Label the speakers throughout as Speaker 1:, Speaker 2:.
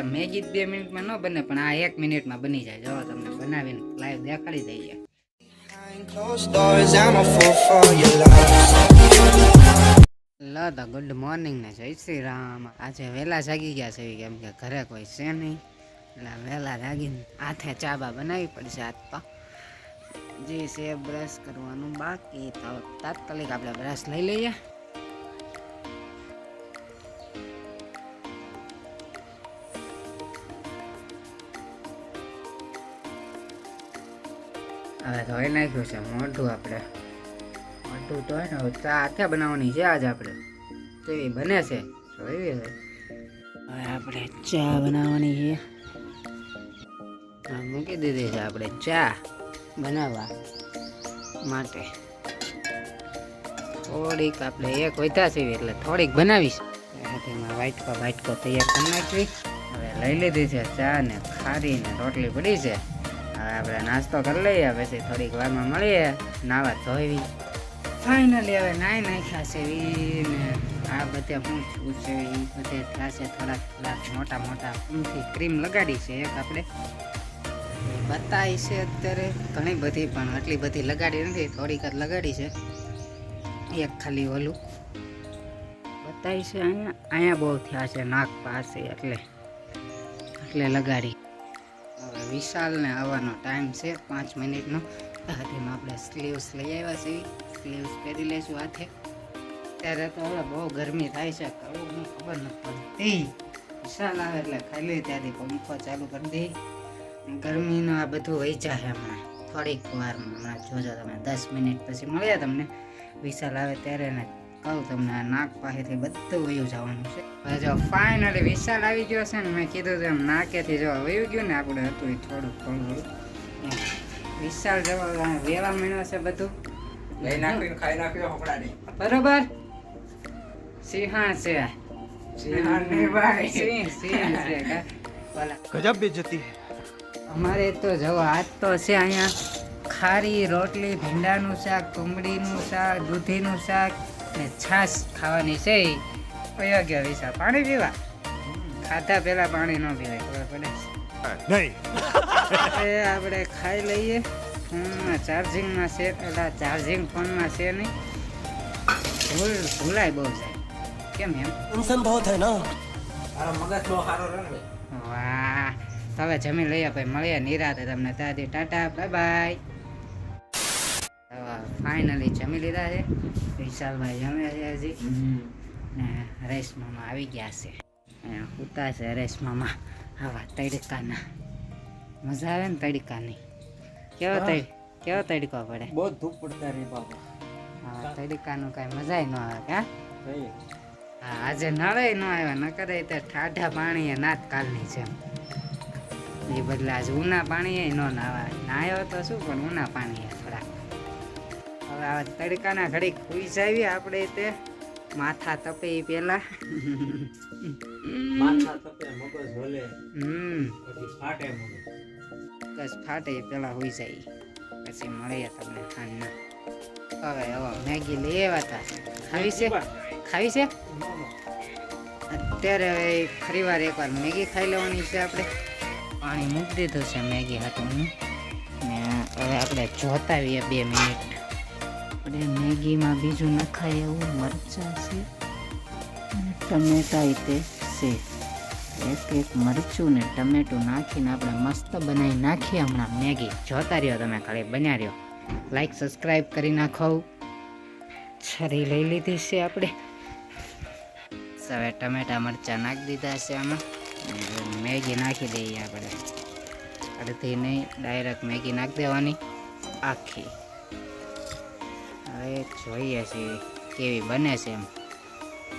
Speaker 1: Maggi 2 મિનિટમાં ન બને પણ આ 1 મિનિટમાં બની જાય. જો તમને બનાવીને લાઈવ દેખાડી દઈએ. તો ગુડ મોર્નિંગ ને જય શ્રી રામ. આજે વહેલા જાગી ગયા છે કેમ કે ઘરે કોઈ છે નહીં, એટલે વહેલા જાગીને હાથે ચા બા બનાવવી પડશે. આજ તો જે છે બ્રશ કરવાનું બાકી, તો તાત્કાલિક આપણે બ્રશ લઈ લઈએ. હવે ધોઈ નાખ્યું છે મોઢું. આપણે મોઢું તો ને ચા હાથે બનાવવાની છે આજે આપણે, કેવી બને છે જોઈ. હવે આપણે ચા બનાવવાની છે, મૂકી દીધી છે આપણે ચા બનાવવા માટે. થોડીક આપણે એક વધ્યા છે એટલે થોડીક બનાવીશ. એમાં વાટકો તૈયાર કરી નાખવી. હવે લઈ લીધી છે ચા ને ખારી ને રોટલી પડી છે. હવે આપણે નાસ્તો કરી લઈએ, પછી થોડીક વારમાં મળીએ. નાવા ધોવી ફાઇનલી હવે નાઈ નાખ્યા છે ને આ બધે હું છું છે એ બધે થશે. થોડાક મોટા ઊંથી ક્રીમ લગાડી છે એક આપણે બતાવી છે અત્યારે, ઘણી બધી પણ આટલી બધી લગાડી નથી, થોડીક જ લગાડી છે. એક ખાલી ઓલું બતાવી છે અહીંયા બહુ થયા છે નાક પાસે, એટલે લગાડી. હવે વિશાલને આવવાનો ટાઈમ છે 5 મિનિટનો. તેમાં આપણે સ્લીવ્સ લઈ આવ્યા છીએ, સ્લીવ્સ પહેરી લઈશું હાથે. ત્યારે તો હવે બહુ ગરમી થાય છે, કરવું ખબર નથી પડતી. વિશાલ આવે એટલે ખાલી ત્યાંથી પંખો ચાલુ કરી દઈ. ગરમીનું આ બધું વહેંચા છે હમણાં થોડીક વારમાં. હમણાં જોજો તમે 10 મિનિટ પછી મળ્યા તમને. વિશાલ આવે ત્યારે ને કહું તમને નાક પાસેથી બધું વયું જવાનું છે. હવે જો ફાઇનલી વિશાલ આવી ગયો છે ને, મેં કીધું એમ નાકેથી જો વયું ગયું ને આપણે હતું એ થોડું વિશાલ જવા વેવા મહિનો છે બધું લઈ નાખ્યું, ખાઈ નાખ્યું હમણાં બરોબર. સિંહા છે,
Speaker 2: ગજબ બેઇજ્જતી હે.
Speaker 1: અમારે તો જો આજ તો છે અહીંયા ખારી રોટલી, ભીંડાનું શાક, કોમડીનું શાક, દૂધીનું શાક ને છાશ ખાવાની છે. કયો ગયો વિશાલ પાણી પીવા? ખાધા પેલા પાણી ન પીવાય, ખબર પડે
Speaker 2: નહીં.
Speaker 1: આપણે ખાઈ લઈએ. ચાર્જિંગમાં છે, પેલા ચાર્જિંગ ફોનમાં છે નહીં, ભૂલાય બહુ જાય. કેમ એમ
Speaker 2: ટેન્શન બહુ થાય ના,
Speaker 1: મગજ બહુ સારો રહે. વાહ, હવે જમી લઈએ ભાઈ, મળીએ નિરાતે તમને. ત્યાંથી ટાટા બાય બાય. ફાઇનલી જમી લીધા છે. વિશાલભાઈ જમે છે હજી ને હરેશ મામા આવી ગયા છે. ઉતા છે હરેશ મામા. આવા તડકાના મજા આવે ને તડકાની. કેવો તડકો પડે,
Speaker 2: બહુ ધૂપ પડતા રે બાબા.
Speaker 1: હા તડકાનું કઈ મજા ન આવે કા. હા આજે નળે ન આવ્યા, ન કરે તે ઠાઠા પાણી નાત કાલની છે એ બદલે આજે ઉના પાણી ન નાયો તો શું, પણ ઉના પાણી થોડા. હવે આ તડકાના ઘડીક ખુઈ જાવી આપણે. તે માથા તપે પેલા ફાટે પેલા હોઈ જાય, પછી મળીએ તમને ખાંડના. હવે મેગી લઈ આવ્યા હતા, ખાવી છે અત્યારે. હવે ફરી વાર એકવાર મેગી ખાઈ લેવાની છે આપણે. પાણી મૂકી દીધું છે મેગી હાથું ને હવે આપણે જોતા આવીએ 2 મિનિટ. આપણે મેગીમાં બીજું નખાય એવું મરચાં છે, ટમેટા તે છે. એક મરચું ને ટમેટું નાખીને આપણે મસ્ત બનાવી નાખીએ હમણાં મેગી. જોતા રહ્યો તમે, ખાલી બન્યા રહ્યો. લાઈક સબસ્ક્રાઈબ કરી નાખો. છરી લઈ લીધી છે આપણે. હવે ટમેટા મરચાં નાખી દીધા છે આમાં. મેગી નાખી દઈએ આપણે. અડધી નહીં, ડાયરેક્ટ મેગી નાખી દેવાની આખી. હવે જોઈએ છીએ કેવી બને છે એમ.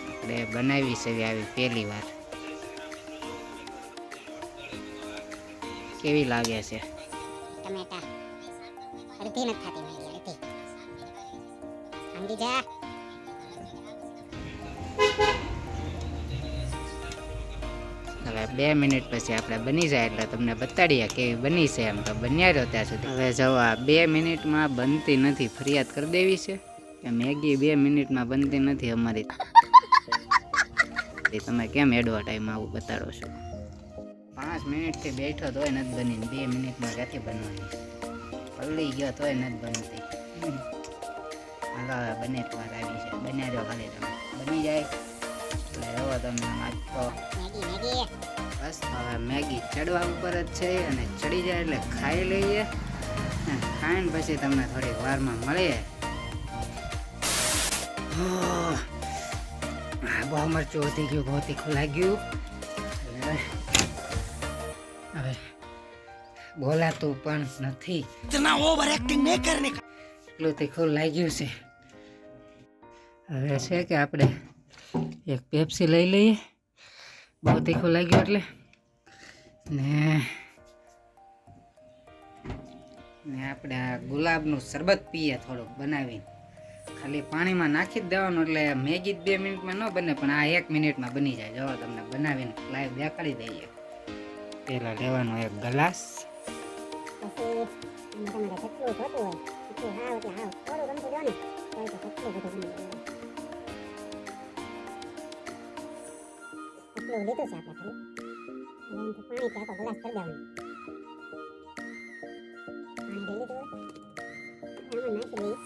Speaker 1: આપણે બનાવી છે આવી પહેલી વાર. કેવી લાગે છે?
Speaker 3: ટમેટા અડધી નથી થતી મેગી, અડધી સમજી જા.
Speaker 1: હવે 2 મિનિટ પછી આપણે બની જાય એટલે તમને બતાડીએ કેવી બની છે એમ. તો બન્યા રહ્યો ત્યાં સુધી. હવે જો આ 2 મિનિટમાં બનતી નથી, ફરિયાદ કરી દેવી છે કે મેગી 2 મિનિટમાં બનતી નથી અમારી. તમે કેમ એડવર્ટાઈઝમાં આવું બતાડો છો? 5 મિનિટથી બેઠો તોય નથી બની, 2 મિનિટમાં ક્યાંથી બનવાની, પલળી ગયો તોય નથી બનતી. હાલો હવે બને તો વાર આવી છે, બન્યા જો ખાલી તમે, બની જાય એટલે રહો તમે આજ તો.
Speaker 3: મેગી મેગી
Speaker 1: બસ હવે મેગી ચડવા ઉપર જ છે, અને ચડી જાય એટલે ખાઈ લઈએ, ને ખાઈને પછી તમને થોડીક વારમાં મળીએ. બહુ મરચું વધી ગયું, બહુ તીખું લાગ્યું. હવે બોલાતું પણ નથી,
Speaker 2: इतना ओवर एक्टिंग नहीं करने का।
Speaker 1: એટલું તીખું લાગ્યું છે. હવે છે કે આપણે એક પેપ્સી લઈ લઈએ, બહુ તીખું લાગ્યું એટલે. ને આપણે આ ગુલાબનું શરબત પીએ થોડુંક બનાવીને, ખાલી પાણીમાં નાખી જ દેવાનું, એટલે મેગી 2 મિનિટમાં ન બને, પણ આ 1 મિનિટમાં બની જાય. જો તમને બનાવીને લાઈવ દેખાડી દઈએ. પેલા લેવાનો એક ગ્લાસ,
Speaker 3: પછી તમારે જેટલું જોતું હોય એટલું હાવ એટલે હાવ થોડું ગમતું જો ને તો કેટલું બધું બની જાય. એટલું લીધું છે આપણે ખાલી, હવે એનાથી પાણી આખો ગ્લાસ કરી દેવાનું. પાણી લઈ લીધું હોય આમાં નાખી દઈએ.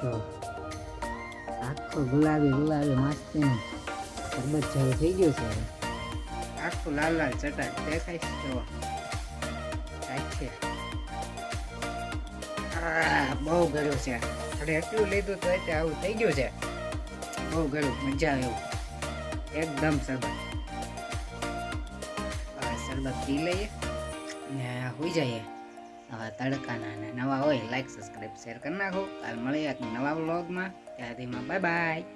Speaker 1: જો આખું ગુલાબી ગુલાબી મસ્તીનું શરબત જેવું થઈ ગયું છે. આખું લાલ લાલ ચટાક દેખાય છે. જો છે બહુ ગળ્યું છે, અરે એટલું લીધું તો એટલે આવું થઈ ગયું છે. બહુ ગળ્યું, મજા આવે એવું એકદમ શરબત. શરબત પી લઈએ ને હોઈ જઈએ. હવે તડકાના અને નવા હોય લાઈક સબસ્ક્રાઈબ શેર કરી નાખો. કાલ મળીએ એક નવા વ્લોગમાં. ત્યાંથી બાય બાય.